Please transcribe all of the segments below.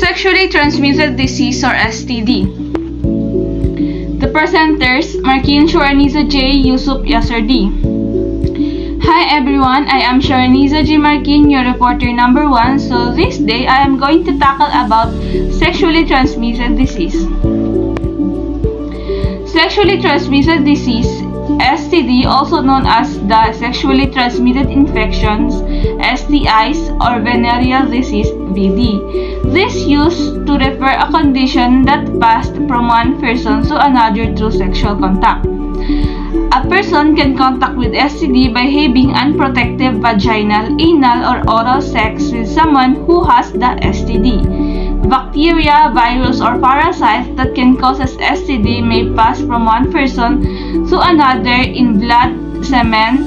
Sexually transmitted disease or STD. The presenters, Markin Shoraniza J. Yusuf Yasser D. Hi everyone, I am Shoraniza J. Markin, your reporter number 1. So this day, I am going to tackle about sexually transmitted disease. Sexually transmitted disease, STD, also known as the sexually transmitted infections, STIs, or venereal disease, VD. This used to refer a condition that passed from one person to another through sexual contact. A person can contact with STD by having unprotected vaginal, anal, or oral sex with someone who has the STD. Bacteria, virus, or parasite that can cause STD may pass from one person to another in blood, semen,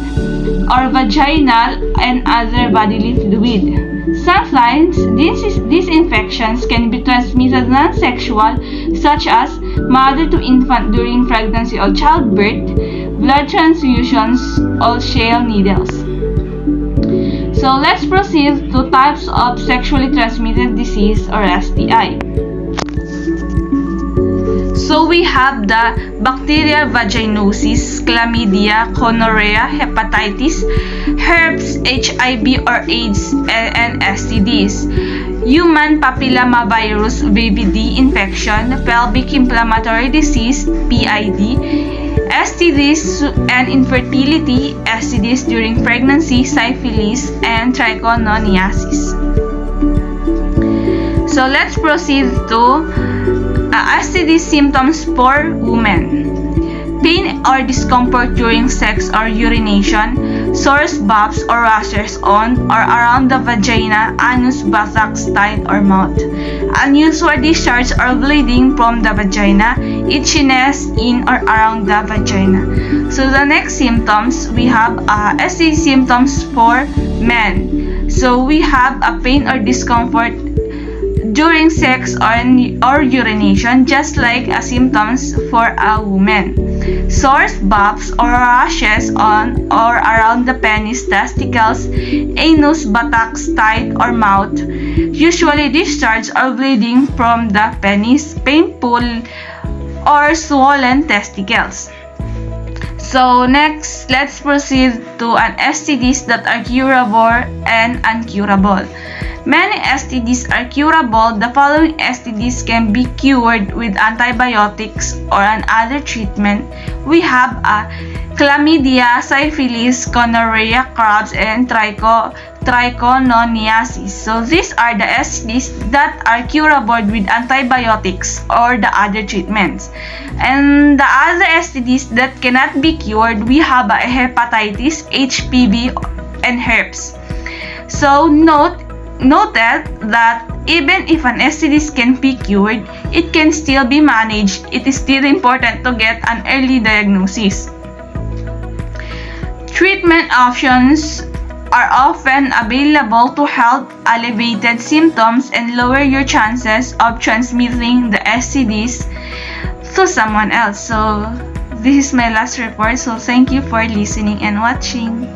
or vaginal and other bodily fluid. Sometimes, these infections can be transmitted non-sexual, such as mother to infant during pregnancy or childbirth, blood transfusions, or shale needles. So let's proceed to types of sexually transmitted disease or STI. So we have the bacterial vaginosis, chlamydia, gonorrhea, hepatitis, herpes, HIV or AIDS, and STDs. Human papillomavirus (VVD) infection, pelvic inflammatory disease (PID), STDs and infertility, STDs during pregnancy, syphilis, and trichomoniasis. So let's proceed to STD symptoms for women. Pain or discomfort during sex or urination, sores, bumps, or rashes on or around the vagina, anus, buttocks, thigh, or mouth. Unusual discharge or bleeding from the vagina, itchiness in or around the vagina. So the next symptoms, we have STD symptoms for men. So we have a pain or discomfort during sex or urination, just like symptoms for a woman. Sores, bumps, or rashes on or around the penis, testicles, anus, buttocks, thigh, or mouth. Usually discharge or bleeding from the penis, painful or swollen testicles. So next, let's proceed to an STDs that are curable and incurable. Many STDs are curable. The following STDs can be cured with antibiotics or another treatment. We have chlamydia, syphilis, gonorrhea, crabs, and trichomoniasis. So these are the STDs that are curable with antibiotics or the other treatments. And the other STDs that cannot be cured, we have hepatitis, HPV, and herpes. So noted that even if an STD can be cured, it can still be managed. It is still important to get an early diagnosis. Treatment options are often available to help alleviate symptoms and lower your chances of transmitting the STDs to someone else. So this is my last report. So thank you for listening and watching.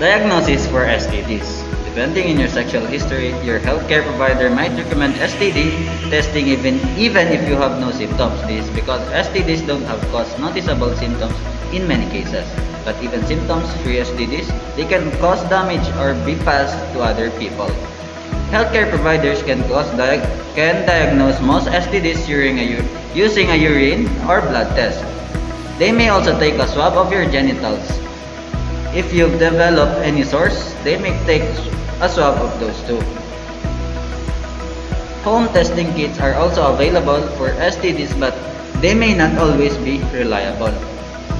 Diagnosis for STDs. Depending on your sexual history, your healthcare provider might recommend STD testing even if you have no symptoms. This is because STDs don't have cause noticeable symptoms in many cases. But even symptoms-free STDs, they can cause damage or be passed to other people. Healthcare providers can diagnose most STDs using a urine or blood test. They may also take a swab of your genitals. If you've developed any sores, they may take a swab of those too. Home testing kits are also available for STDs, but they may not always be reliable.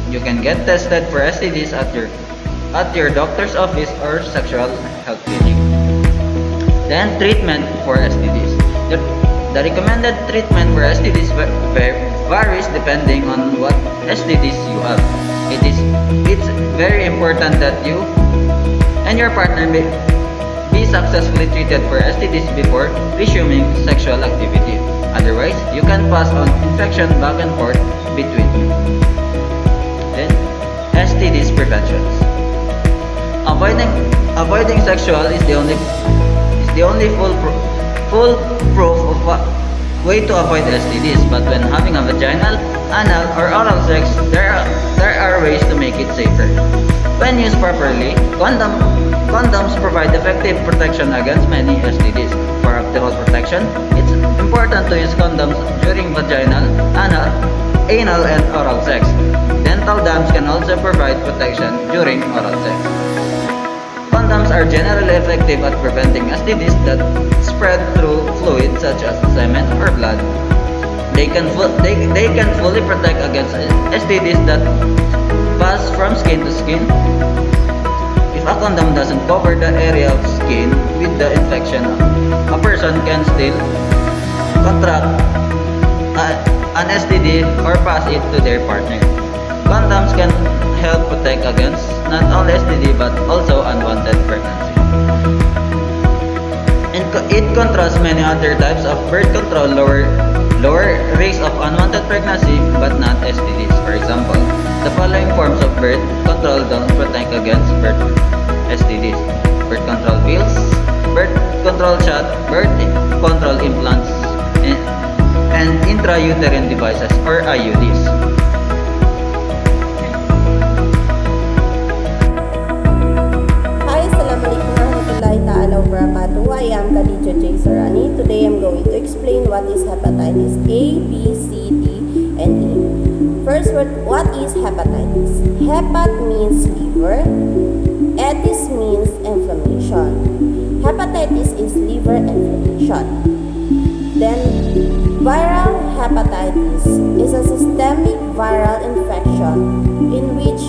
You can get tested for STDs at your doctor's office or sexual health clinic. Then treatment for STDs. The recommended treatment for STDs varies depending on what STDs you have. It's very important that you and your partner may be successfully treated for STDs before resuming sexual activity. Otherwise, you can pass on infection back and forth between you. Then, STDs preventions. Avoiding sexual is the only full proof of way to avoid STDs. But when having a vaginal, anal, or oral sex, there are ways to make it safer. When used properly, condoms provide effective protection against many STDs. For optimal protection, it's important to use condoms during vaginal, anal, and oral sex. Dental dams can also provide protection during oral sex. Condoms are generally effective at preventing STDs that spread through fluids such as semen or blood. They can fully protect against STDs that pass from skin to skin. If a condom doesn't cover the area of skin with the infection, a person can still contract an STD or pass it to their partner. Condoms can help protect against not only STD but also unwanted pregnancy. It contrasts many other types of birth control, lower rates of unwanted pregnancy but not STDs. For example, the following forms of birth control don't protect against STDs: birth control pills, birth control shot, birth control implants, and intrauterine devices or IUDs. I am Khadija J. Sarani. Today I'm going to explain what is hepatitis A, B, C, D, and E. First, what is hepatitis? Hepat means liver. Etis means inflammation. Hepatitis is liver inflammation. Then, viral hepatitis is a systemic viral infection in which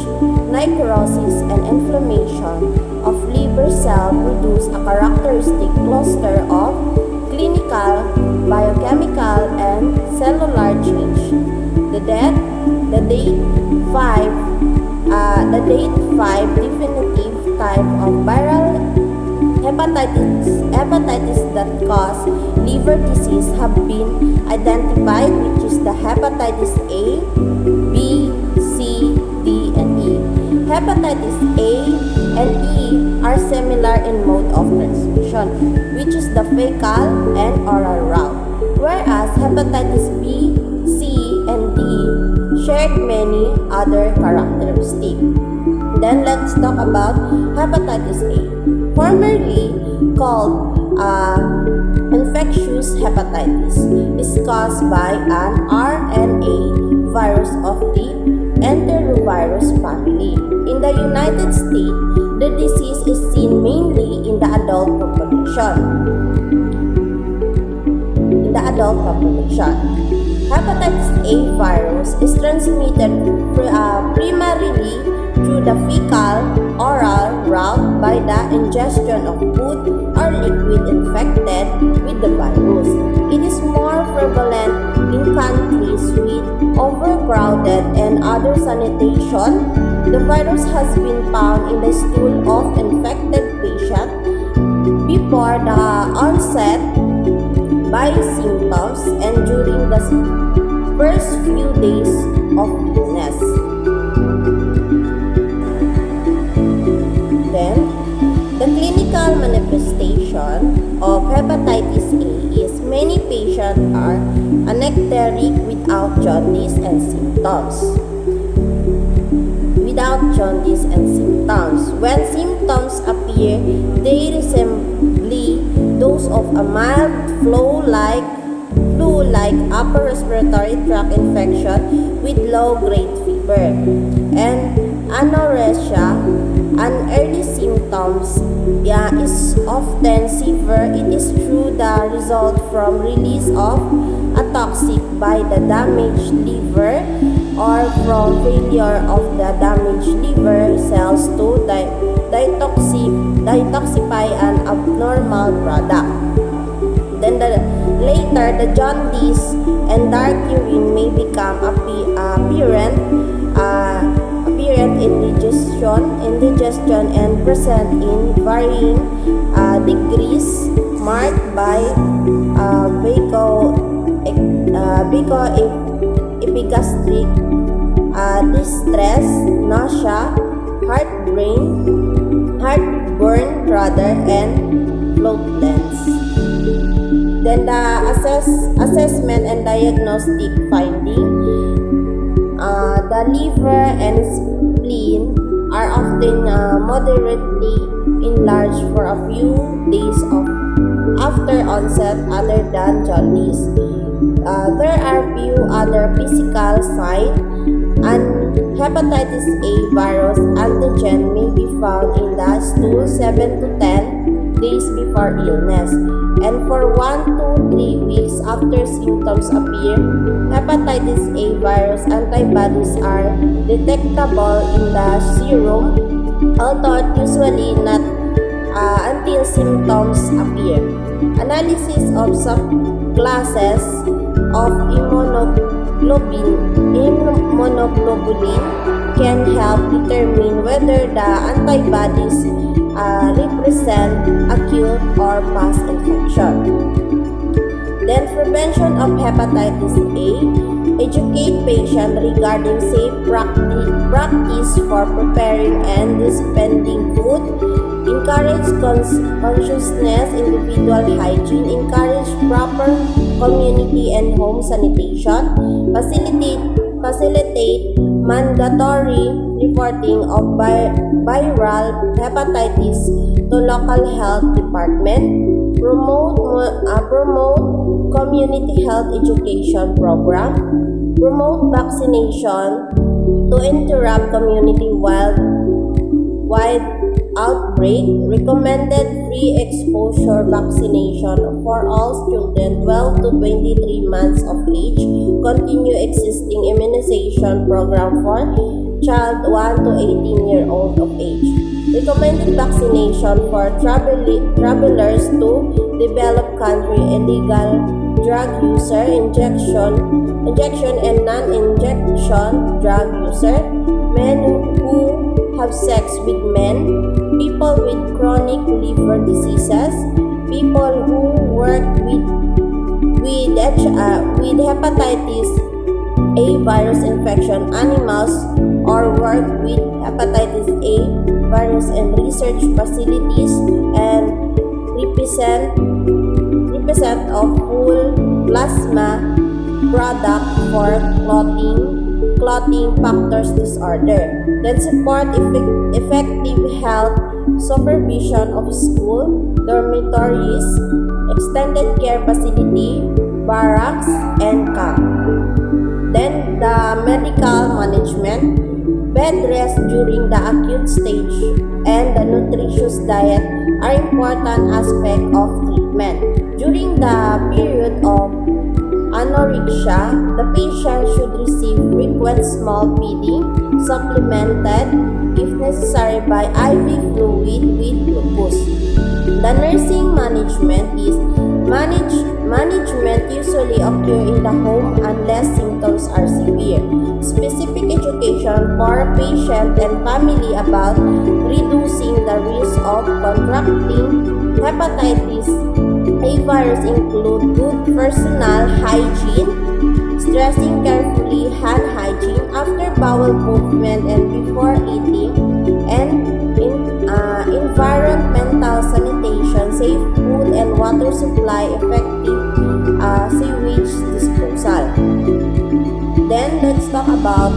necrosis and inflammation of liver cell produce a characteristic cluster of clinical, biochemical, and cellular change. The date 5 definitive type of viral hepatitis that cause liver disease have been identified, which is the hepatitis A, B, C, D, and E. Hepatitis A and E are similar in mode of transmission, which is the fecal and oral route, whereas hepatitis B, C, and D shared many other characteristics. Then let's talk about hepatitis A, formerly called infectious hepatitis, is caused by an RNA virus of the enterovirus family. In the United States, the disease is seen mainly in the adult population. Hepatitis A virus is transmitted primarily through the fecal-oral route by the ingestion of food or liquid infected with the virus. It is more prevalent in countries with overcrowded and other sanitation. The virus has been found in the stool of infected patients before the onset by symptoms and during the first few days of illness. Then, the clinical manifestation of hepatitis A is many patients are anecteric without jaundice and symptoms. When symptoms appear, they resemble those of a mild flu-like upper respiratory tract infection with low-grade fever and anorexia. An early symptoms is often severe. It is through the result from release of a toxic by the damaged liver or from failure of the damaged liver cells to detoxify an abnormal product. Then later, the jaundice and dark urine may become apparent indigestion and present in varying degrees, marked by epigastric distress, nausea, heartburn, heartburn rather, and flatulence. Then the assessment and diagnostic finding. The liver and spleen are often moderately enlarged for a few days after onset other than jaundice. There are few other physical signs, and hepatitis A virus antigen may be found in the stool 7 to 10 days before illness, and for 1 to 3 weeks after symptoms appear, hepatitis A virus antibodies are detectable in the serum, although usually not until symptoms appear. Analysis of subclasses of immunoglobulin can help determine whether the antibodies represent acute or past infection. Then prevention of hepatitis A. Educate patients regarding safe practice for preparing and dispensing food. Encourage consciousness, individual hygiene. Encourage proper community and home sanitation. Facilitate mandatory reporting of viral hepatitis to local health department. Promote community health education program. Promote vaccination to interrupt community-wide outbreak. Recommended free exposure vaccination for all children 12 to 23 months of age. Continue existing immunization program for child 1 to 18-year-old of age. Recommended vaccination for travelers to developed country, illegal drug user, injection and non-injection drug user, men who have sex with men, people with chronic liver diseases, people who work with hepatitis A virus infection animals, or work with hepatitis A virus in research facilities, and represent of full plasma product for clotting factors disorder. Then support effective health supervision of school, dormitories, extended care facility, barracks, and camp. Then the medical management, bed rest during the acute stage, and the nutritious diet are important aspects of treatment. During the period of anorexia, the patient should receive frequent small feeding, supplemented if necessary by IV fluid with glucose. The nursing management usually occur in the home unless symptoms are severe. Specific education for patient and family about reducing the risk of contracting hepatitis A virus include good personal hygiene, stressing carefully hand hygiene after bowel movement and before eating, and environmental sanitation, safe food and water supply, effective sewage disposal. Then let's talk about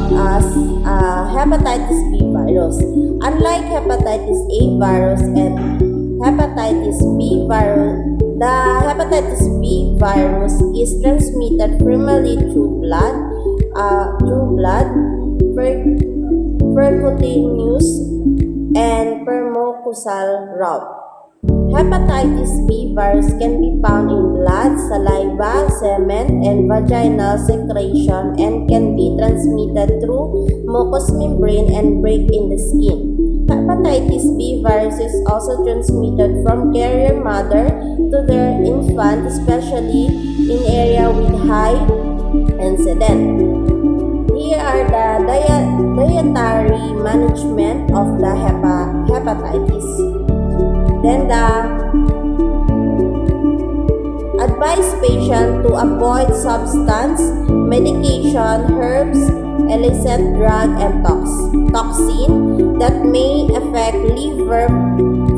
hepatitis B virus. Unlike hepatitis A virus and hepatitis B virus, the hepatitis B virus is transmitted primarily through blood, percutaneous and permucosal route. Hepatitis B virus can be found in blood, saliva, semen, and vaginal secretion, and can be transmitted through mucous membrane and break in the skin. Hepatitis B virus is also transmitted from carrier mother to their infant, especially in area with high incidence. Here are the dietary management of the hepatitis. Then the advise patient to avoid substance, medication, herbs, illicit drug and toxin that may affect liver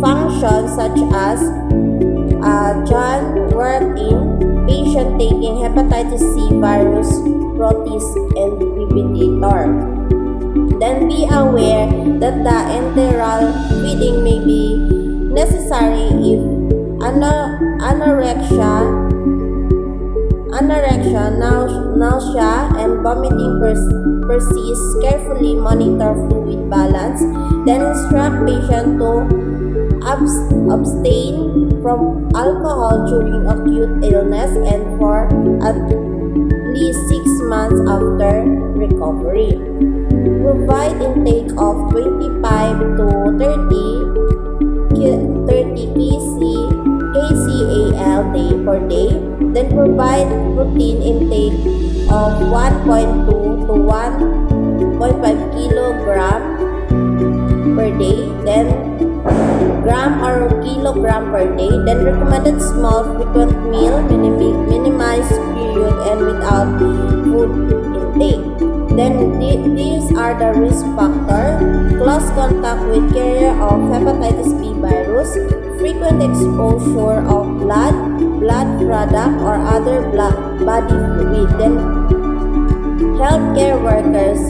function, such as John worked in patient taking hepatitis C virus protease inhibitor. Then be aware that the enteral feeding may be necessary if anorexia, nausea, and vomiting persist. Carefully monitor fluid balance. Then instruct patient to abstain from alcohol during acute illness and for at least 6 months after recovery. Provide intake of 25 to 30 kcal day per day. Then provide protein intake of 1.2 to 1.5 kilogram per day. Then gram or kilogram per day. Then recommended small frequent meal, minimize period and without food intake. Then these are the risk factors: close contact with carrier of hepatitis B virus, frequent exposure of blood product or other body fluid. Then healthcare workers,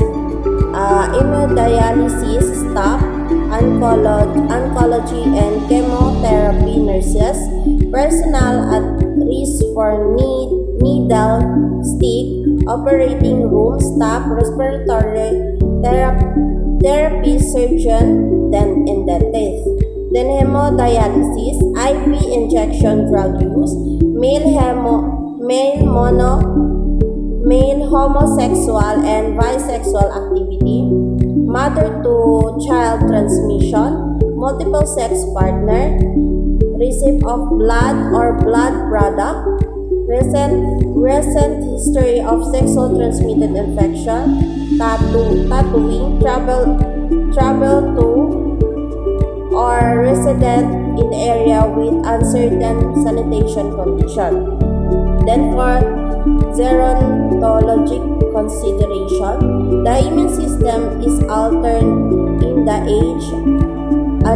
hemodialysis staff, oncology and chemotherapy nurses, personnel at risk for needle stick, operating room staff, respiratory therapy surgeon, then dentist. Then hemodialysis, IV injection drug use, male homosexual and bisexual activity, mother to child transmission, multiple sex partner, receipt of blood or blood product, recent history of sexual transmitted infection, tattooing, travel to or resident in area with uncertain sanitation condition. Then for gerontologic consideration, the immune system is altered in the age. A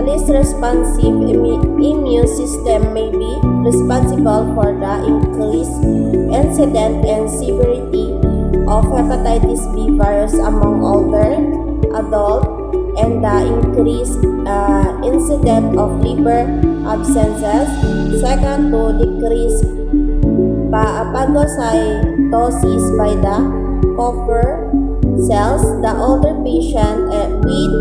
less responsive immune system may be responsible for the increased incidence and severity of hepatitis B virus among older adults and the increased incidence of liver abscesses. Second, to decrease phagocytosis by the copper cells. The older patient with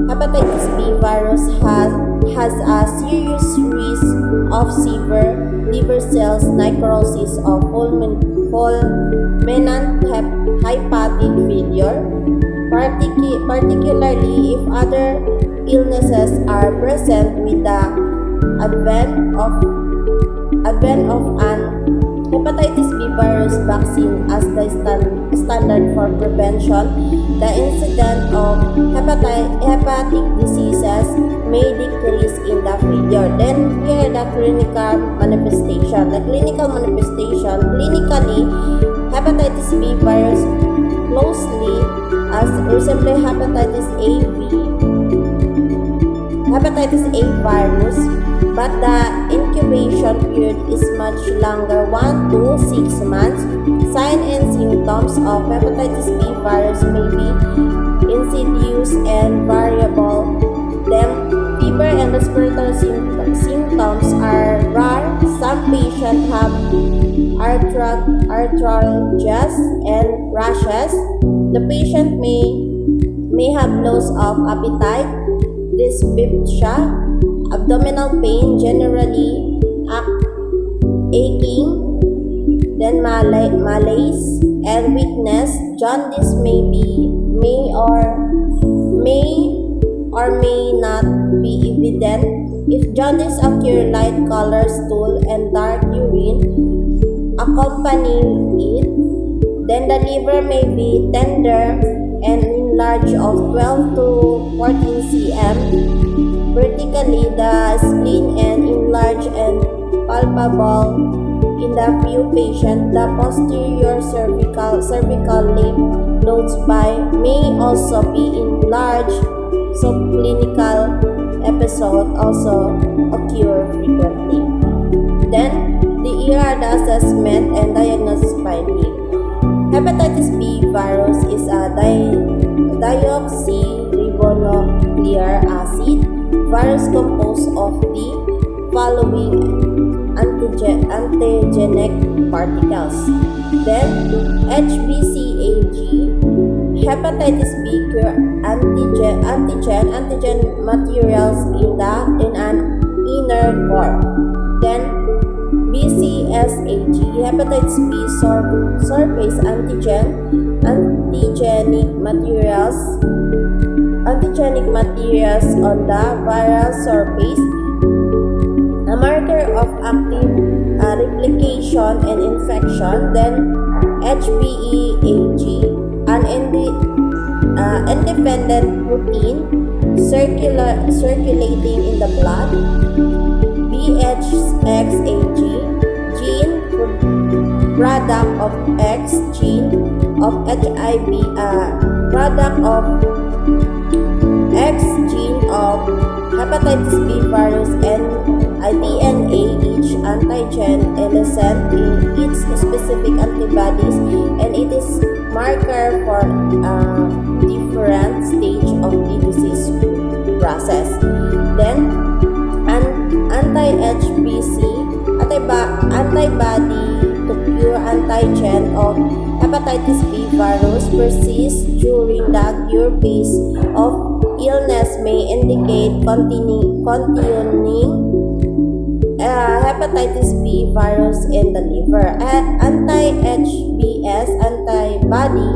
hepatitis B virus has a serious risk of severe liver cells necrosis of fulminant hepatic failure, particularly if other illnesses are present with the advent of an hepatitis B virus vaccine as the standard for prevention. The incidence of hepatic diseases may decrease in the failure. Then here the clinical manifestation. The clinical manifestation, clinically, hepatitis B virus closely as resembles hepatitis A virus, but the incubation period is much longer, 1 to 6 months. Signs and symptoms of hepatitis B virus may be insidious and variable. Then fever and respiratory symptoms are rare. Some patients have arthralgias and rashes. The patient may have loss of appetite, dyspepsia, abdominal pain, generally aching, then malaise and weakness. Jaundice may or may not be evident. If jaundice occur, light color stool and dark urine accompany it. Then the liver may be tender and enlarged of 12 to 14 cm. Vertically, the spleen and enlarged and palpable in the few patients, the posterior cervical lymph nodes may also be enlarged, so clinical episode also occur frequently. Then, the ER assessment and diagnosis finding. Hepatitis B virus is a deoxyribonucleic acid virus composed of the following antigenic particles. Then, HBsAg, hepatitis B antigen materials in an inner core. Then, BCSAg, hepatitis B surface antigenic materials on the viral surface, a marker of active replication and infection. Then HBeAg, an independent protein circulating in the blood. BHXAg, gene product of X gene of HIV, product of X gene of hepatitis B virus, and DNA, each antigen elicits its specific antibodies, and it is marker for different stage of the disease process. Then, anti-HBc, antibody to pure antigen of hepatitis B virus persists during the acute phase of illness, may indicate continuing hepatitis B virus in the liver. Anti-HBs antibody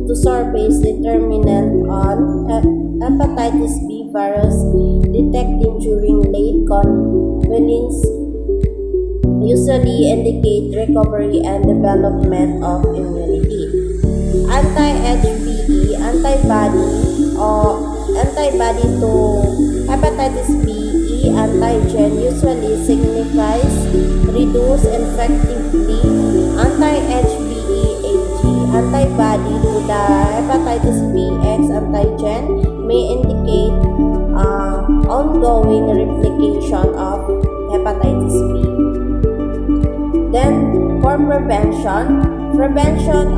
to surface determinant on hepatitis B virus detected during late convalescence usually indicate recovery and development of immunity. Anti-HBe antibody to hepatitis B antigen usually signifies reduced infectivity. Anti-HBeAg antibody to the hepatitis B X antigen may indicate ongoing replication of hepatitis B. Then, for prevention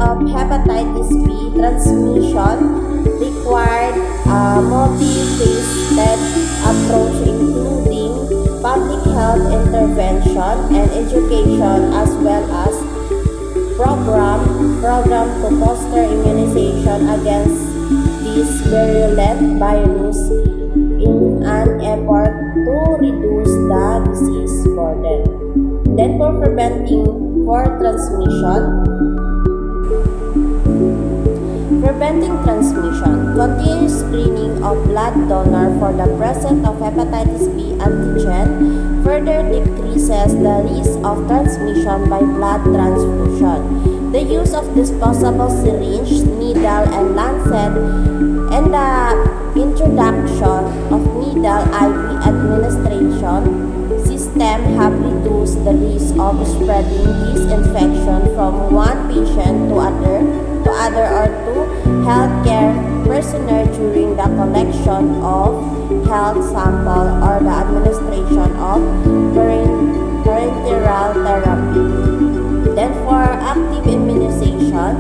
of hepatitis B transmission required a multifaceted approach, including public health intervention and education, as well as program to foster immunization against this virulent virus in an effort to reduce the disease burden. Then, for preventing transmission, continuous screening of blood donor for the presence of hepatitis B antigen further decreases the risk of transmission by blood transfusion. The use of disposable syringe, needle, and lancet, and the introduction of needle IV administration system have reduced the risk of spreading this infection from one patient to other or to healthcare personnel during the collection of health sample or the administration of parenteral therapy. Then, for active immunization,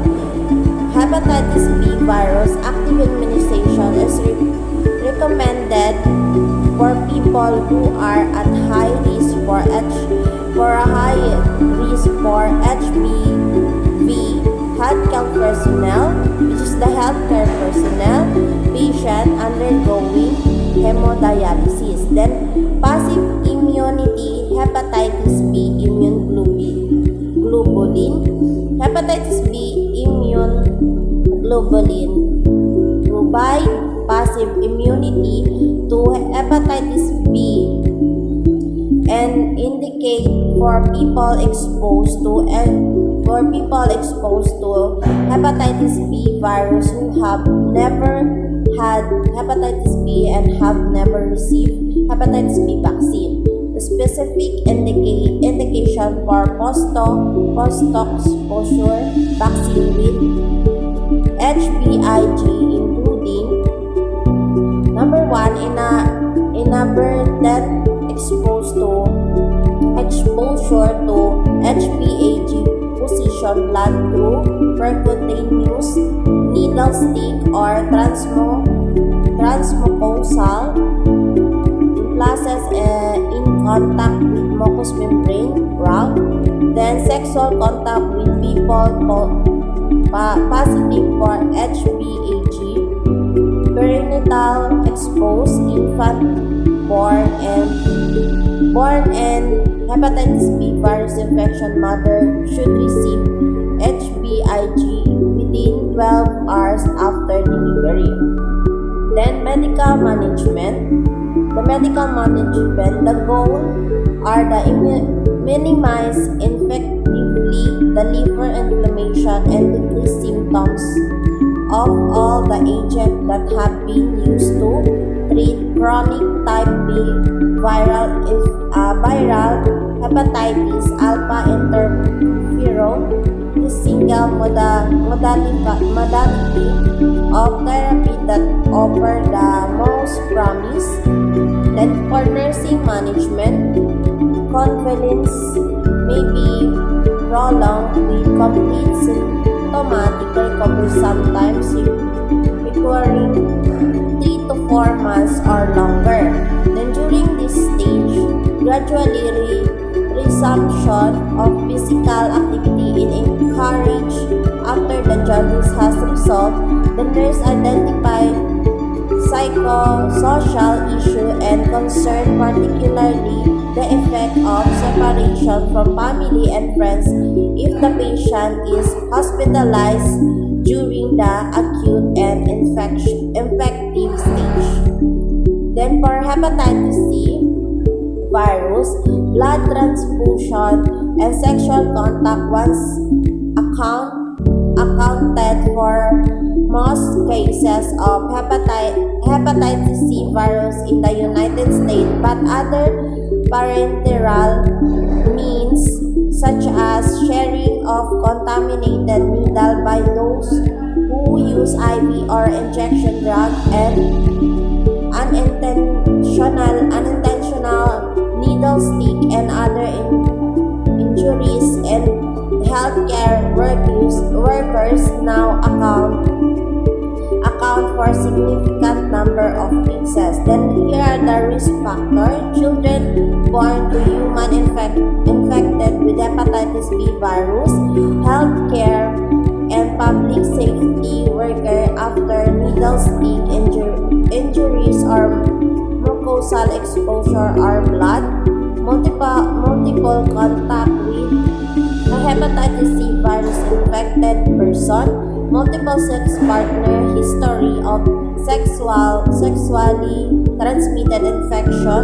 hepatitis B virus active immunization is recommended for people who are at high risk for HBV, healthcare personnel, which is the healthcare personnel, patient undergoing hemodialysis. Then, passive immunity, hepatitis B immune globulin, hepatitis B immune globulin provide passive immunity to hepatitis B and indicate for people exposed to hepatitis B virus who have never had hepatitis B and have never received hepatitis B vaccine. specific indication for post-exposure vaccine with HBIG, including number 1, inadvertent exposure to HBIG position blood through percutaneous needle stick or transmucosal implantations in contact with mucous membrane route, then sexual contact with people positive for HBIG, perinatal exposed infant born and hepatitis B virus infection mother should receive HBIG within 12 hours after delivery. Then medical management. The medical management, the goal are the minimize effectively the liver inflammation and decrease symptoms of all the agents that have been used to treat chronic type B viral hepatitis alpha interferon. The single modality of therapy that offer the most promise. Then for nursing management, convalescence may be prolonged with complete symptomatic recovery, sometimes requiring 3 to 4 months or longer. Then during this stage, gradually resumption of physical activity is encouraged. After the jaundice has resolved, the nurse identifies psychosocial issue and concern, particularly the effect of separation from family and friends if the patient is hospitalized during the acute and infective stage. Then for hepatitis C virus, blood transfusion and sexual contact once accounted for most cases of hepatitis C virus in the United States, but other parenteral means such as sharing of contaminated needle by those who use IV or injection drug and unintentional needle stick and other injuries and healthcare workers now account for significant number of cases. Then here are the risk factors. Children born to human infected with hepatitis B virus, healthcare and public safety worker after needle stick injuries or mucosal exposure or blood, multiple contact with a hepatitis C virus infected person, multiple sex partner, history of sexually transmitted infection,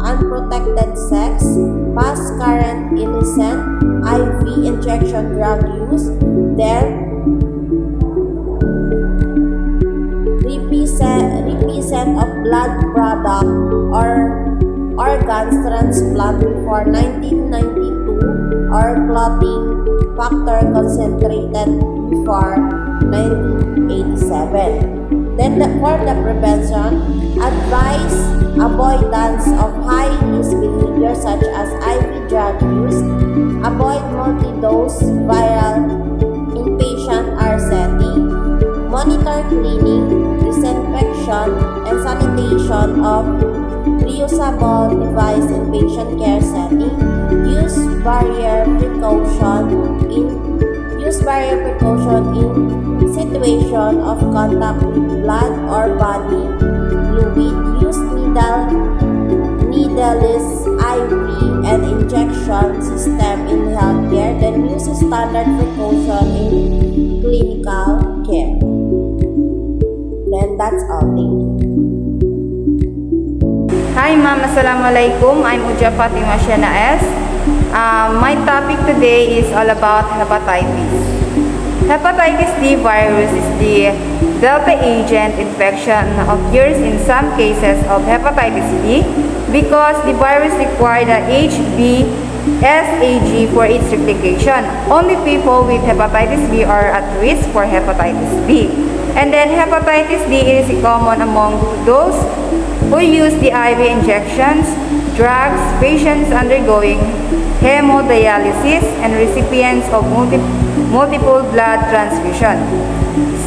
unprotected sex, past current illicit IV injection drug use, then represent of blood product or organs transplant before 1992 or clotting factor concentrated before 1987. Then for the prevention, advise avoidance of high-risk behavior such as IV drug use, avoid multi-dose viral inpatient or setting, monitor cleaning, disinfection, and sanitation of reusable device in patient care setting, use barrier precaution in situation of contact with blood or body fluid, use needleless IV and injection system in healthcare, then use standard precaution in clinical care. Then that's all. Thank you. Hi ma'am, assalamualaikum. I'm Uja Fatima Shena S. My topic today is all about hepatitis. Hepatitis D virus is the Delta agent infection occurs in some cases of hepatitis B because the virus required the HBsAg for its replication. Only people with hepatitis B are at risk for hepatitis B. And then hepatitis D is common among those who use the IV injections, drugs, patients undergoing hemodialysis, and recipients of multiple blood transfusion.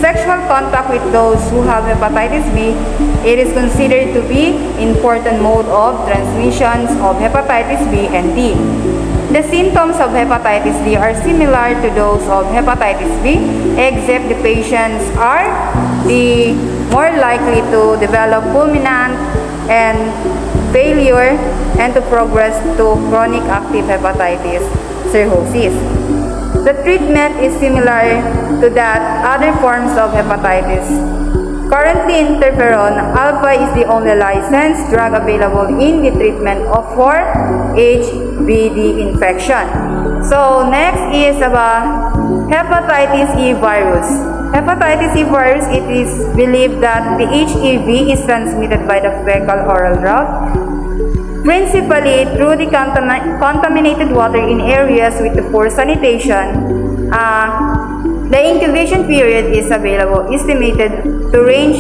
Sexual contact with those who have hepatitis B, it is considered to be important mode of transmissions of hepatitis B and D. The symptoms of hepatitis D are similar to those of hepatitis B, except the patients are the more likely to develop fulminant and failure and to progress to chronic active hepatitis cirrhosis. The treatment is similar to that other forms of hepatitis. Currently, interferon alpha is the only licensed drug available in the treatment of for HBV infection. So next is about hepatitis E virus. Hepatitis E virus, it is believed that the HEV is transmitted by the fecal-oral route, principally through the contaminated water in areas with the poor sanitation. The incubation period is estimated to range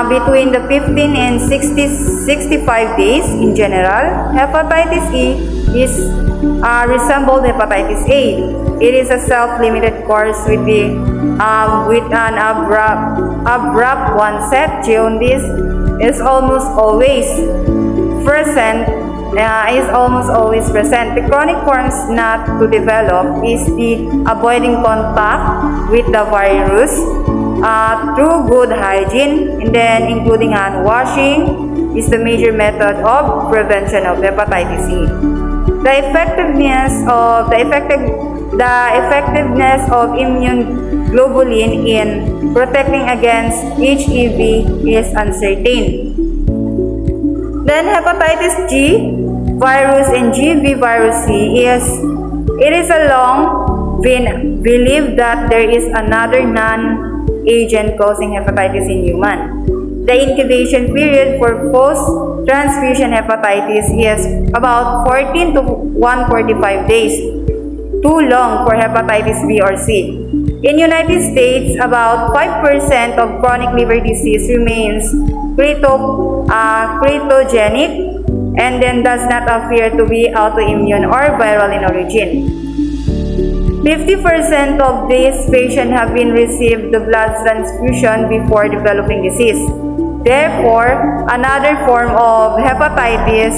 between the 15 and 65 days in general. Hepatitis E is resembled hepatitis A. It is a self-limited course with an abrupt onset. Jaundice is almost always present. The chronic forms not to develop is the avoiding contact with the virus through good hygiene, and then including hand washing is the major method of prevention of hepatitis E. The effectiveness of immune globulin in protecting against HEV is uncertain. Then hepatitis G virus and GV virus C it is a long been believed that there is another non-agent causing hepatitis in human. The incubation period for post-transfusion hepatitis is about 14 to 145 days, too long for hepatitis B or C. In United States, about 5% of chronic liver disease remains cretogenic and then does not appear to be autoimmune or viral in origin. 50% of these patients have been received the blood transfusion before developing disease. Therefore, another form of hepatitis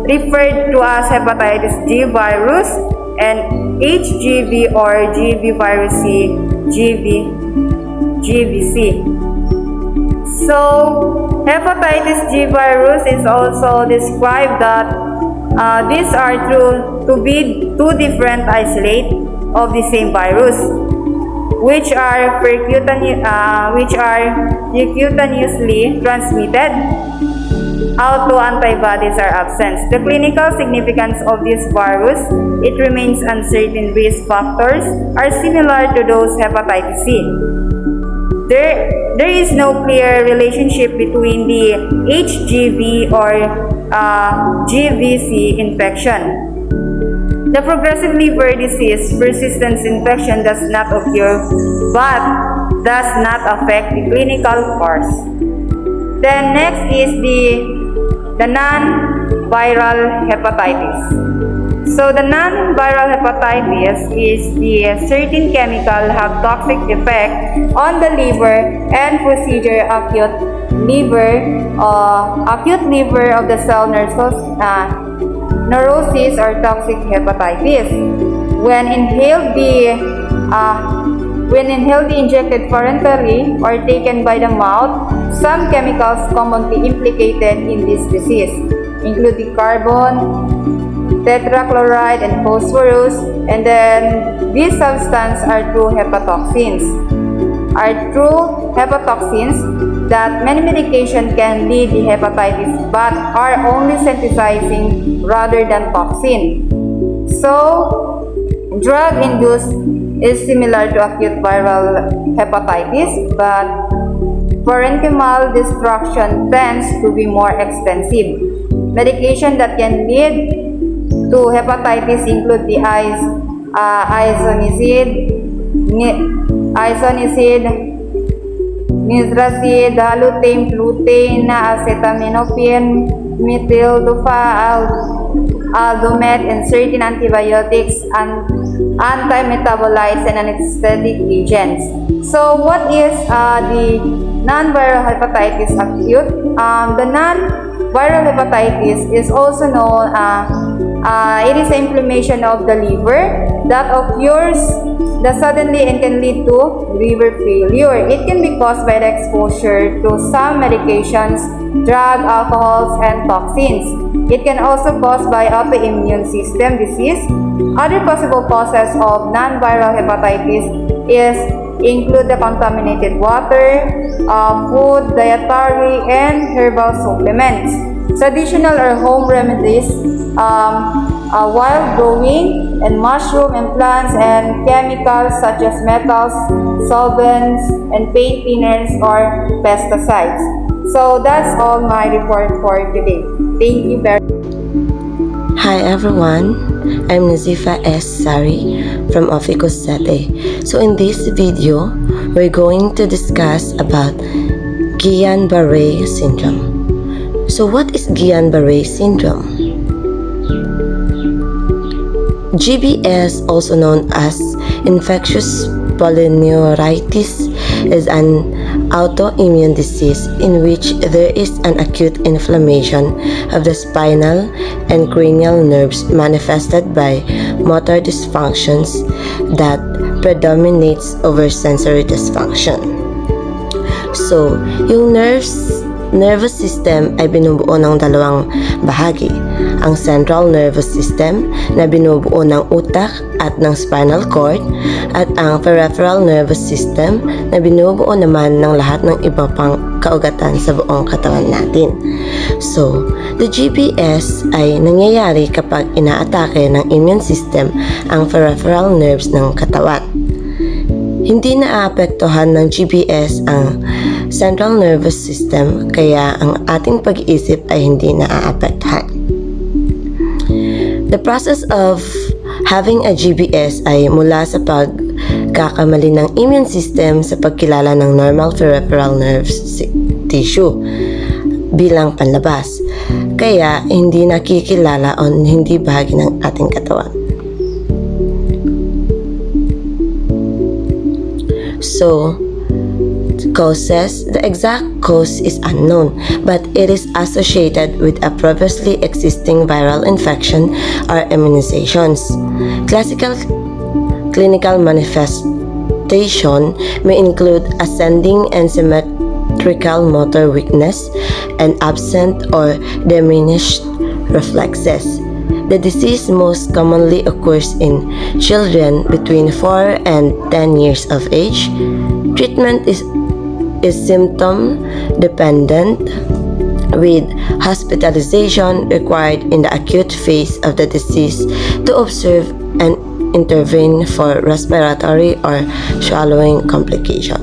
referred to as hepatitis G virus and HGV or GV virus C, GVC. So, hepatitis G virus is also described that these are to be two different isolates of the same virus, which are percutaneously transmitted, although antibodies are absent. The clinical significance of this virus, it remains uncertain. Risk factors are similar to those hepatitis C. There is no clear relationship between the HGV or GVC infection. The progressive liver disease persistence infection does not occur but does not affect the clinical course. Then next is the non-viral hepatitis. So the non-viral hepatitis is the certain chemical have toxic effect on the liver and procedure acute liver of the cell neurosis or toxic hepatitis. When inhaled injected parenterally or taken by the mouth, some chemicals commonly implicated in this disease include the carbon, tetrachloride, and phosphorus, and then these substances are true hepatotoxins. That many medication can lead to hepatitis but are only synthesizing rather than toxin. So, drug-induced is similar to acute viral hepatitis, but parenchymal destruction tends to be more expensive. Medication that can lead to hepatitis include the isoniazid, nitrazid, halotane, flutane, acetaminophen, methyl-aldomet, and certain antibiotics, anti-metabolites, and anesthetic agents. So, what is the non-viral hepatitis acute? The non-viral hepatitis is also known, it is inflammation of the liver that occurs suddenly and can lead to liver failure. It can be caused by the exposure to some medications, drugs, alcohols, and toxins. It can also cause by autoimmune system disease. Other possible causes of non-viral hepatitis include the contaminated water, food, dietary, and herbal supplements. Traditional or home remedies, wild growing and mushroom and plants, and chemicals such as metals, solvents, and paint thinners or pesticides. So that's all my report for today. Thank you very much. Hi everyone, I'm Nazifa S. Sari from Ophiuchus Sete. So in this video, we're going to discuss about Guillain-Barre syndrome. So what is Guillain-Barre syndrome? GBS, also known as infectious polyneuritis, is an autoimmune disease in which there is an acute inflammation of the spinal and cranial nerves manifested by motor dysfunctions that predominates over sensory dysfunction. So, yung nervous system ay binubuo ng dalawang bahagi. Ang central nervous system na binubuo ng utak at ng spinal cord, at ang peripheral nervous system na binubuo naman ng lahat ng iba pang kaugatan sa buong katawan natin. So, the GBS ay nangyayari kapag inaatake ng immune system ang peripheral nerves ng katawan. Hindi naaapektuhan ng GBS ang central nervous system, kaya ang ating pag-iisip ay hindi naaapektuhan. The process of having a GBS ay mula sa pagkakamali ng immune system sa pagkilala ng normal peripheral nerve tissue bilang panlabas, kaya hindi nakikilala o hindi bahagi ng ating katawan. So, causes, the exact cause is unknown, but it is associated with a previously existing viral infection or immunizations. Classical clinical manifestation may include ascending and symmetrical motor weakness and absent or diminished reflexes. The disease most commonly occurs in children between 4 and 10 years of age. Treatment is symptom dependent, with hospitalization required in the acute phase of the disease to observe and intervene for respiratory or swallowing complication.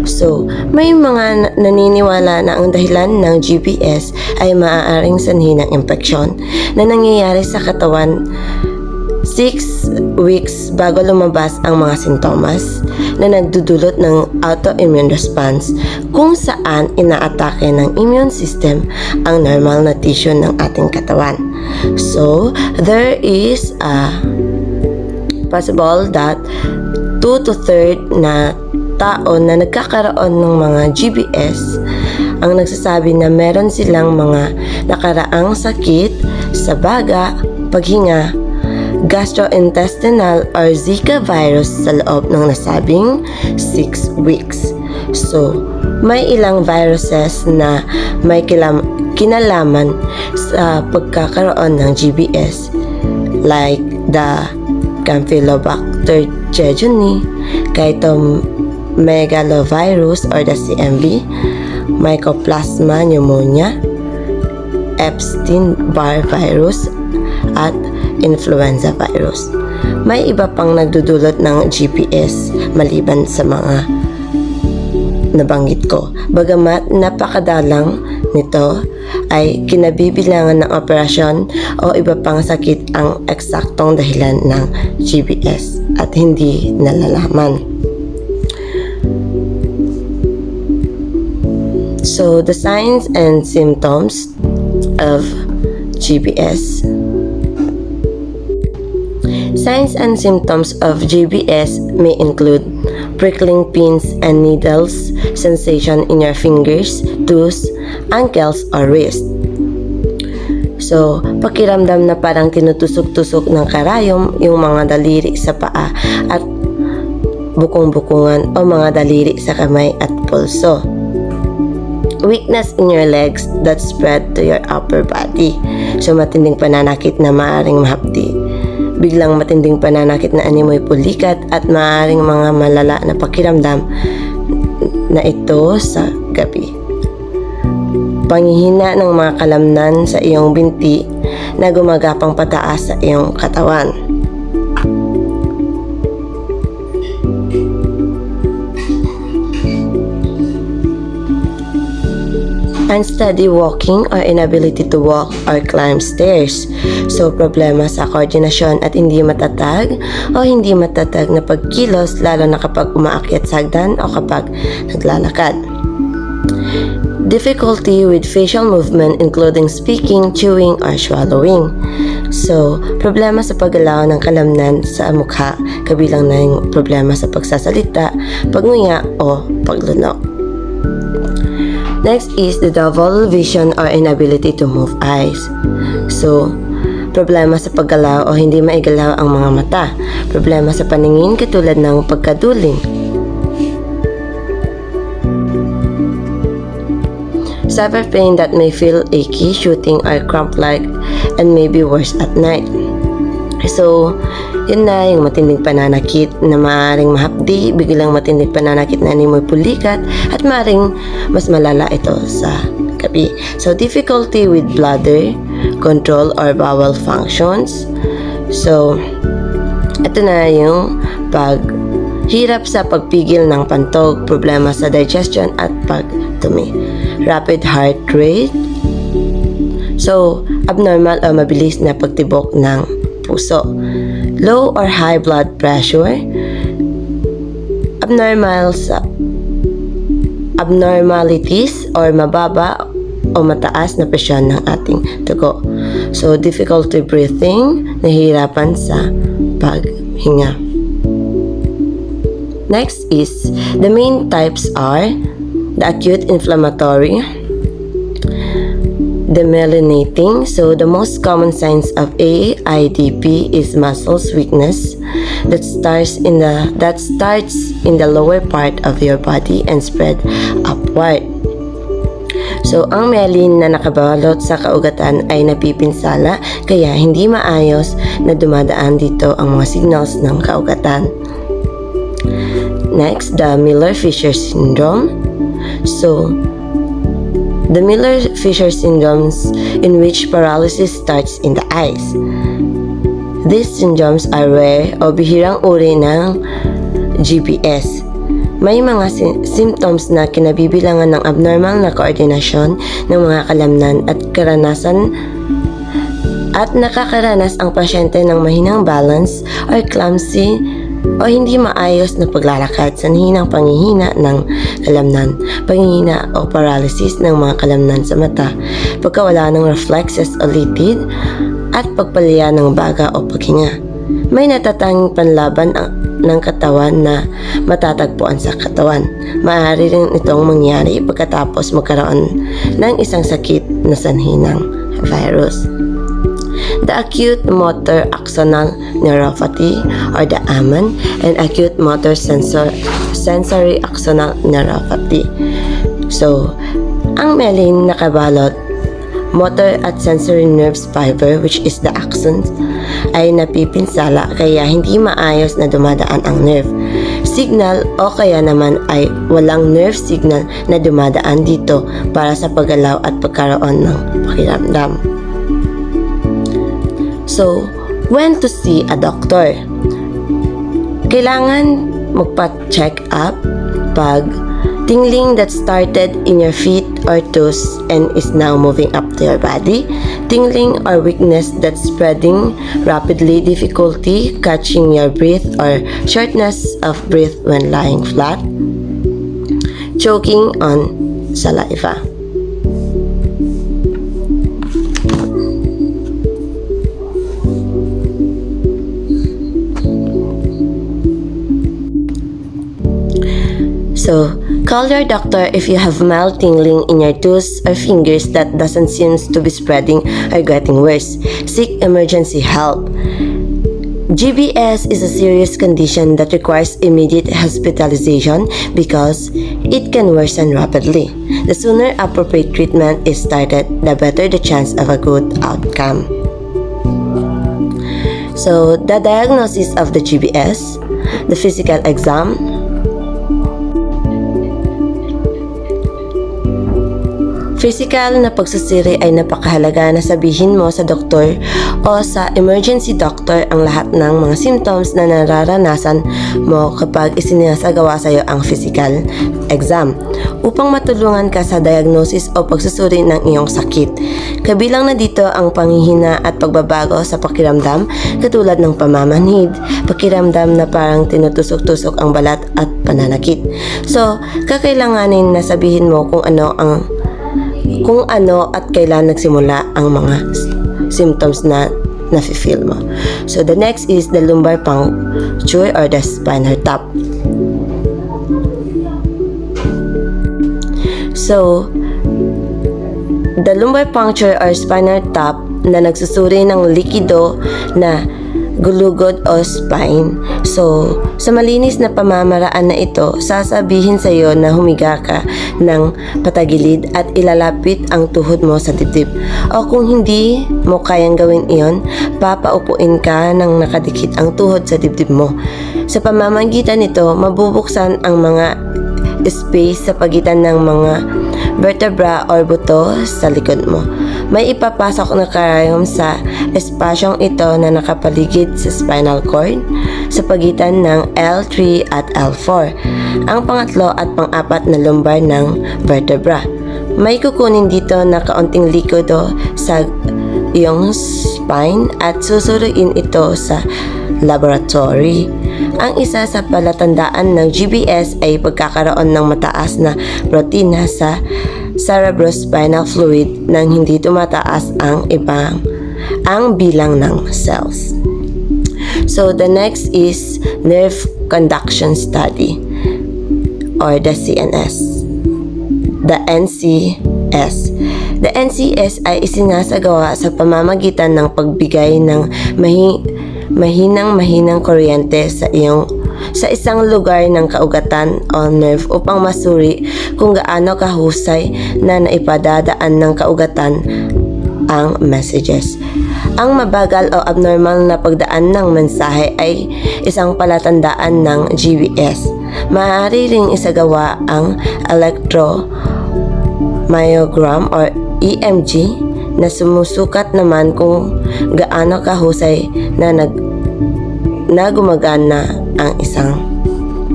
So, may mga naniniwala na ang dahilan ng GBS ay maaaring sanhi ng impeksyon na nangyayari sa katawan 6 weeks bago lumabas ang mga sintomas na nagdudulot ng autoimmune response, kung saan inaatake ng immune system ang normal na tissue ng ating katawan. So, there is a possible that 2 to 3 na tao na nagkakaroon ng mga GBS ang nagsasabi na meron silang mga nakaraang sakit sa baga, paghinga, gastrointestinal or Zika virus sa loob ng nasabing 6 weeks. So, may ilang viruses na may kinalaman sa pagkakaroon ng GBS, like the Campylobacter jejuni, cytomegalovirus or the CMV, Mycoplasma pneumonia, Epstein-Barr virus, at influenza virus. May iba pang nagdudulot ng GBS maliban sa mga nabanggit ko. Bagamat napakadalang nito, ay kinabibilangan ng operasyon o iba pang sakit ang eksaktong dahilan ng GBS at hindi nalalaman. So, the signs and symptoms of GBS. Signs and symptoms of GBS may include prickling pins and needles, sensation in your fingers, toes, ankles, or wrist. So, pakiramdam na parang tinutusok-tusok ng karayom yung mga daliri sa paa at bukong-bukungan o mga daliri sa kamay at pulso. Weakness in your legs that spread to your upper body. So, matinding pananakit na maaaring mahapdi. Biglang matinding pananakit na animoy pulikat at maaaring mga malala na pakiramdam na ito sa gabi. Panghihina ng mga kalamnan sa iyong binti na gumagapang pataas sa iyong katawan. Unsteady walking or inability to walk or climb stairs. So, problema sa koordinasyon at hindi matatag o hindi matatag na pagkilos lalo na kapag umaakyat sa hagdan o kapag naglalakad. Difficulty with facial movement including speaking, chewing, or swallowing. So, problema sa paggalaw ng kalamnan sa mukha, kabilang na yung problema sa pagsasalita, pagnguya, o paglunok. Next is the double vision or inability to move eyes. So, problema sa paggalaw o hindi maigalaw ang mga mata. Problema sa paningin katulad ng pagkaduling. Severe pain that may feel achy, shooting, or cramp-like and may be worse at night. So, yun na yung matinding pananakit na maaaring mahapdi, biglang matinding pananakit na animoy pulikat, at maaaring mas malala ito sa gabi. So, difficulty with bladder control or bowel functions. So, ito na yung paghirap sa pagpigil ng pantog, problema sa digestion at pagdumi. Rapid heart rate. So, abnormal o mabilis na pagtibok ng puso. Low or high blood pressure, abnormalities or mababa o mataas na presyon ng ating dugo. So, difficulty breathing, nahihirapan sa paghinga. Next is, the main types are the acute inflammatory, demyelinating. So the most common signs of AIDP is muscles weakness that starts in the lower part of your body and spread upward. So ang myelin na nakabalot sa kaugatan ay napipinsala kaya hindi maayos na dumadaan dito ang mga signals ng kaugatan. Next, the Miller-Fisher syndrome. So the Miller-Fisher syndromes in which paralysis starts in the eyes. These syndromes are rare o bihirang uri ng GBS. May mga symptoms na kinabibilangan ng abnormal na koordinasyon ng mga kalamnan at nakakaranas ang pasyente ng mahinang balance or clumsy o hindi maayos na paglalakad, sanhinang panghihina ng kalamnan, panghihina o paralysis ng mga kalamnan sa mata, pagkawala ng reflexes o litid, at pagpalya ng baga o paghinga. May natatanging panlaban ng katawan na matatagpuan sa katawan. Maaari rin itong mangyari pagkatapos magkaroon ng isang sakit na sanhinang virus. The acute motor axonal neuropathy or the AMAN and acute motor sensory axonal neuropathy. So, ang myelin nakabalot, motor at sensory nerves fiber which is the axons ay napipinsala kaya hindi maayos na dumadaan ang nerve signal o kaya naman ay walang nerve signal na dumadaan dito para sa paggalaw at pagkaroon ng pakiramdam. So, when to see a doctor? Kailangan magpa-check up pag tingling that started in your feet or toes and is now moving up to your body, tingling or weakness that's spreading rapidly, difficulty catching your breath or shortness of breath when lying flat, choking on saliva. So, call your doctor if you have mild tingling in your toes or fingers that doesn't seem to be spreading or getting worse. Seek emergency help. GBS is a serious condition that requires immediate hospitalization because it can worsen rapidly. The sooner appropriate treatment is started, the better the chance of a good outcome. So, the diagnosis of the GBS, the physical exam. Physical na pagsusuri ay napakahalaga na sabihin mo sa doktor o sa emergency doctor ang lahat ng mga symptoms na nararanasan mo kapag isinasagawa sa iyo ang physical exam upang matulungan ka sa diagnosis o pagsusuri ng iyong sakit. Kabilang na dito ang panghihina at pagbabago sa pakiramdam katulad ng pamamanhid, pakiramdam na parang tinutusok-tusok ang balat at pananakit. So, kakailanganin na sabihin mo kung ano at kailan nagsimula ang mga symptoms na nafe-feel mo. So, the next is the lumbar puncture or the spinal tap. So, the lumbar puncture or spinal tap na nagsusuri ng likido na gulugod o spine. So, sa malinis na pamamaraan na ito, sasabihin sa iyo na humiga ka ng patagilid at ilalapit ang tuhod mo sa dibdib. O kung hindi mo kayang gawin iyon, papaupuin ka ng nakadikit ang tuhod sa dibdib mo. Sa pamamagitan nito, mabubuksan ang mga space sa pagitan ng mga vertebra or buto sa likod mo. May ipapasok na karayom sa espasyong ito na nakapaligid sa spinal cord sa pagitan ng L3 at L4, ang pangatlo at pang-apat na lumbar ng vertebra. May kukunin dito na kaunting likodo sa iyong spine at susuruin ito sa laboratory. Ang isa sa palatandaan ng GBS ay pagkakaroon ng mataas na protina sa cerebrospinal fluid nang hindi tumataas ang bilang ng cells. So the next is nerve conduction study or the CNS. The NCS. The NCS ay isinasagawa sa pamamagitan ng pagbigay ng mahinang kuryente sa isang lugar ng kaugatan o nerve upang masuri kung gaano kahusay na naipadadaan ng kaugatan ang messages. Ang mabagal o abnormal na pagdaan ng mensahe ay isang palatandaan ng GBS. Maaari ring isagawa ang electromyogram or EMG na sumusukat naman kung gaano kahusay na gumagana ang isang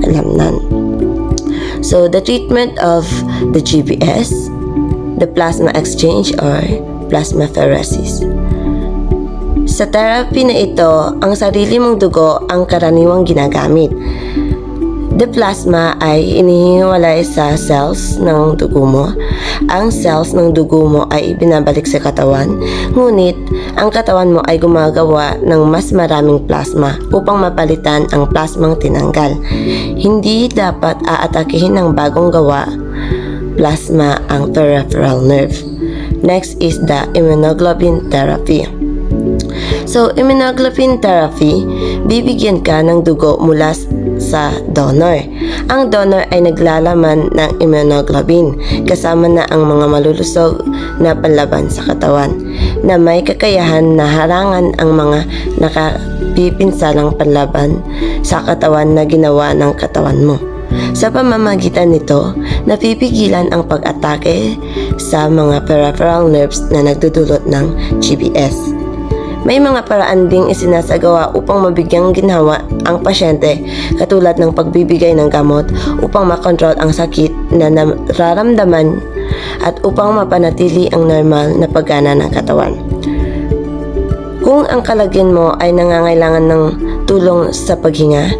alamnan. So, the treatment of the GBS, the plasma exchange or plasmapheresis. Sa therapy na ito, ang sarili mong dugo ang karaniwang ginagamit. The plasma ay inihiwalay sa cells ng dugo mo. Ang cells ng dugo mo ay ibinabalik sa katawan, ngunit ang katawan mo ay gumagawa ng mas maraming plasma upang mapalitan ang plasmang tinanggal. Hindi dapat aatakihin ng bagong gawa plasma ang peripheral nerve. Next is the immunoglobulin therapy. So, immunoglobulin therapy, bibigyan ka ng dugo mula sa donor. Ang donor ay naglalaman ng immunoglobulin kasama na ang mga malulusog na panlaban sa katawan na may kakayahan na harangan ang mga nakapipinsalang panlaban sa katawan na ginawa ng katawan mo. Sa pamamagitan nito, napipigilan ang pag-atake sa mga peripheral nerves na nagdudulot ng GBS. May mga paraan ding isinasagawa upang mabigyang ginhawa ang pasyente katulad ng pagbibigay ng gamot upang makontrol ang sakit na nararamdaman at upang mapanatili ang normal na paggana ng katawan. Kung ang kalagyan mo ay nangangailangan ng tulong sa paghinga,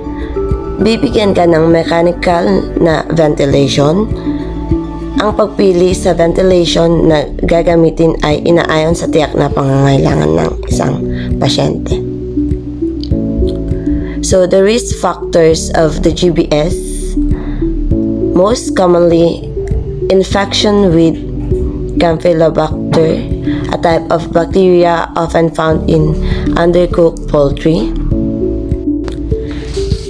bibigyan ka ng mechanical na ventilation. Ang pagpili sa ventilation na gagamitin ay inaayon sa tiyak na pangangailangan ng isang pasyente. So, the risk factors of the GBS, most commonly, infection with Campylobacter, a type of bacteria often found in undercooked poultry.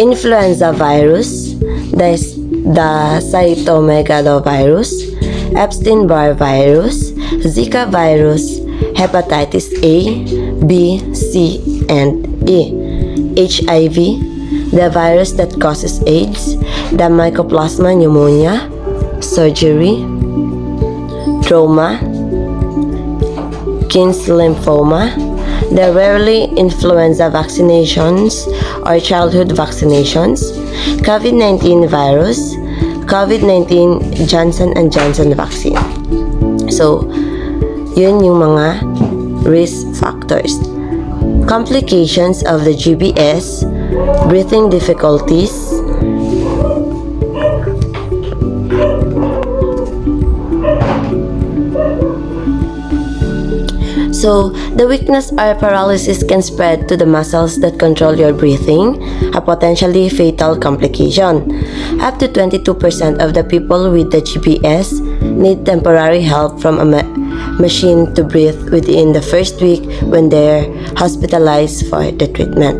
Influenza virus, the cytomegalovirus, Epstein-Barr virus, Zika virus, Hepatitis A, B, C, and E, HIV, the virus that causes AIDS, the Mycoplasma pneumonia, surgery, trauma, Kind's lymphoma, the rarely influenza vaccinations or childhood vaccinations, COVID-19 virus, COVID-19 Johnson & Johnson vaccine. So, yun yung mga risk factors. Complications of the GBS, breathing difficulties, so, the weakness or paralysis can spread to the muscles that control your breathing, a potentially fatal complication. Up to 22% of the people with the GBS need temporary help from a machine to breathe within the first week when they're hospitalized for the treatment.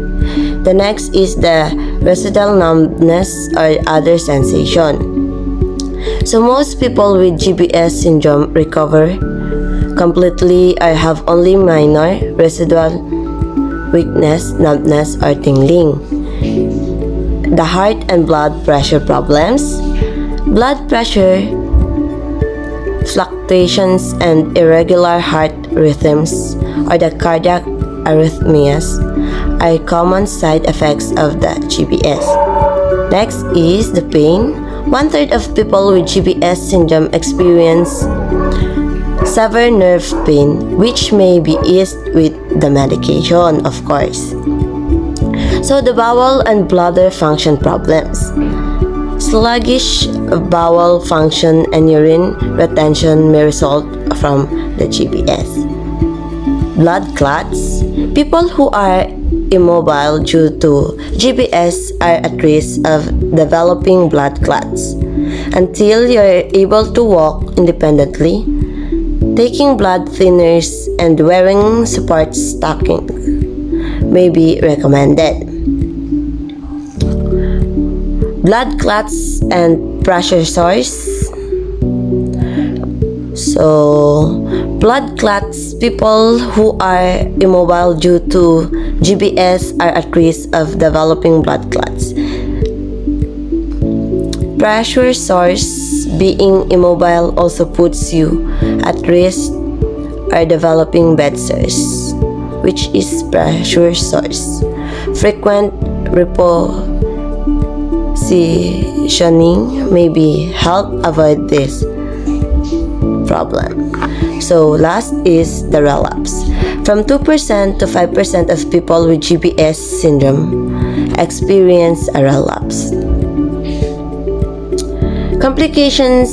The next is the residual numbness or other sensation. So, most people with GBS syndrome recover completely or have only minor residual weakness, numbness, or tingling. The heart and blood pressure problems, blood pressure fluctuations and irregular heart rhythms or the cardiac arrhythmias are common side effects of the GBS. Next is the pain. 1/3 of people with GBS syndrome experience severe nerve pain, which may be eased with the medication, of course. So, the bowel and bladder function problems. Sluggish bowel function and urine retention may result from the GBS. Blood clots. People who are immobile due to GBS are at risk of developing blood clots. Until you're able to walk independently, taking blood thinners and wearing support stockings may be recommended. Blood clots and pressure sores. So, blood clots, people who are immobile due to GBS are at risk of developing blood clots. Pressure sores, being immobile also puts you at risk of developing bed sores, which is pressure sores. Frequent repositioning may be help avoid this problem. So last is the relapse. From 2% to 5% of people with GBS syndrome experience a relapse. Complications.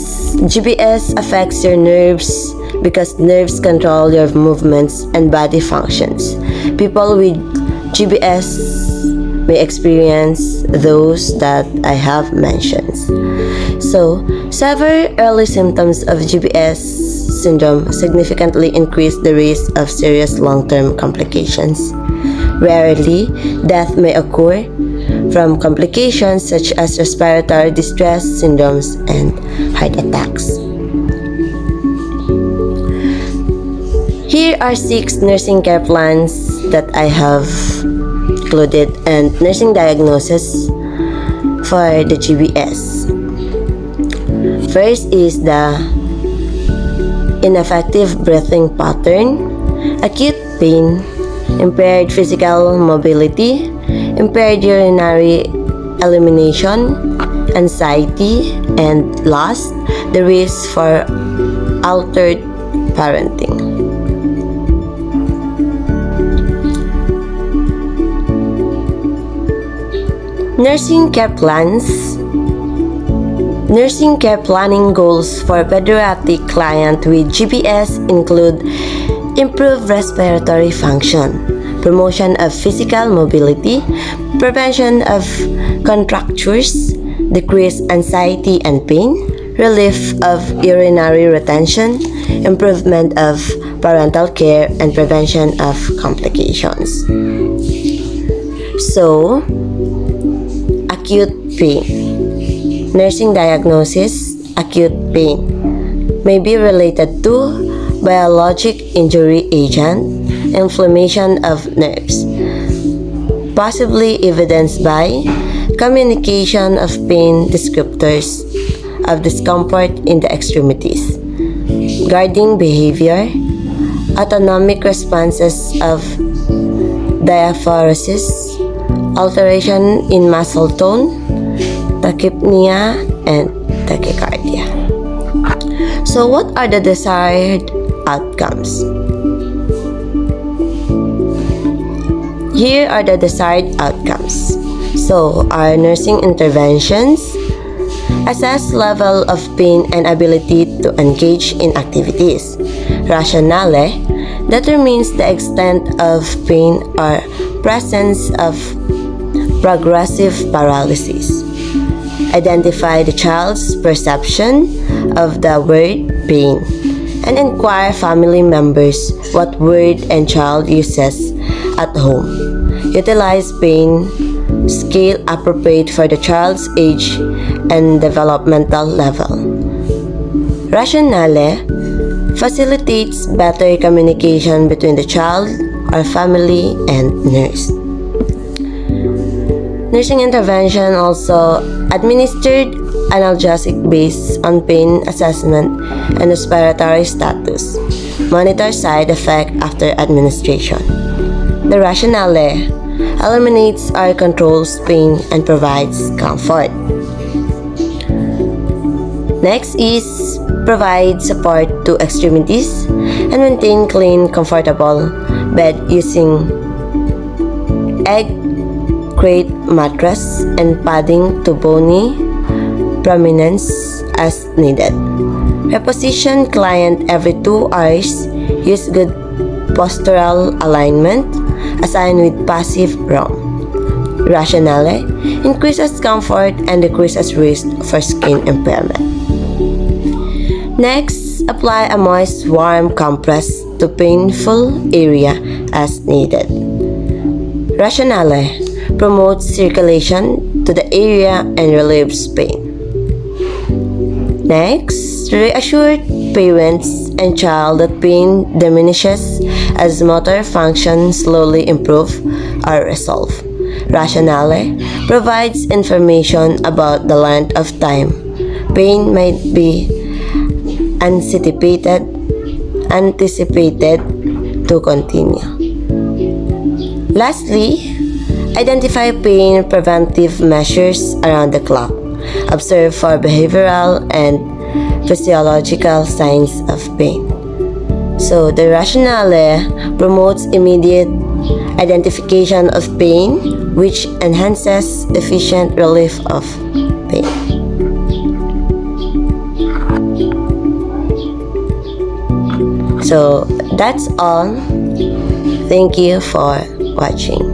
GBS affects your nerves because nerves control your movements and body functions. People with GBS may experience those that I have mentioned. So, severe early symptoms of GBS syndrome significantly increase the risk of serious long-term complications. Rarely, death may occur from complications such as respiratory distress syndromes and heart attacks. Here are 6 nursing care plans that I have included and nursing diagnosis for the GBS. First is the ineffective breathing pattern, acute pain, impaired physical mobility, impaired urinary elimination, anxiety, and last, the risk for altered parenting. Nursing care plans. Nursing care planning goals for pediatric client with GBS include improved respiratory function, promotion of physical mobility, prevention of contractures, decreased anxiety and pain, relief of urinary retention, improvement of parental care, and prevention of complications. So, acute pain. Nursing diagnosis, acute pain may be related to biologic injury agent, inflammation of nerves, possibly evidenced by communication of pain descriptors of discomfort in the extremities, guarding behavior, autonomic responses of diaphoresis, alteration in muscle tone, tachypnea, and tachycardia. So what are the desired outcomes? Here are the desired outcomes. So our nursing interventions: assess level of pain and ability to engage in activities. Rationale determines the extent of pain or presence of progressive paralysis. Identify the child's perception of the word pain and inquire family members what word and child uses at home. Utilize pain scale appropriate for the child's age and developmental level. Rationale facilitates better communication between the child or family and nurse. Nursing intervention also administered analgesic based on pain assessment and respiratory status. Monitor side effect after administration. The rationale eliminates or controls pain and provides comfort. Next is provide support to extremities and maintain clean, comfortable bed using egg crate mattress and padding to bony prominence as needed. Reposition client every 2 hours. Use good postural alignment. Assign with passive room. Rationale increases comfort and decreases risk for skin impairment. Next, apply a moist warm compress to painful area as needed. Rationale promotes circulation to the area and relieves pain. Next, reassure parents and child that pain diminishes as motor function slowly improve or resolve. Rationale provides information about the length of time pain might be anticipated to continue. Lastly, identify pain preventive measures around the clock. Observe for behavioral and physiological signs of pain. So, the rationale promotes immediate identification of pain, which enhances efficient relief of pain. So, that's all. Thank you for watching.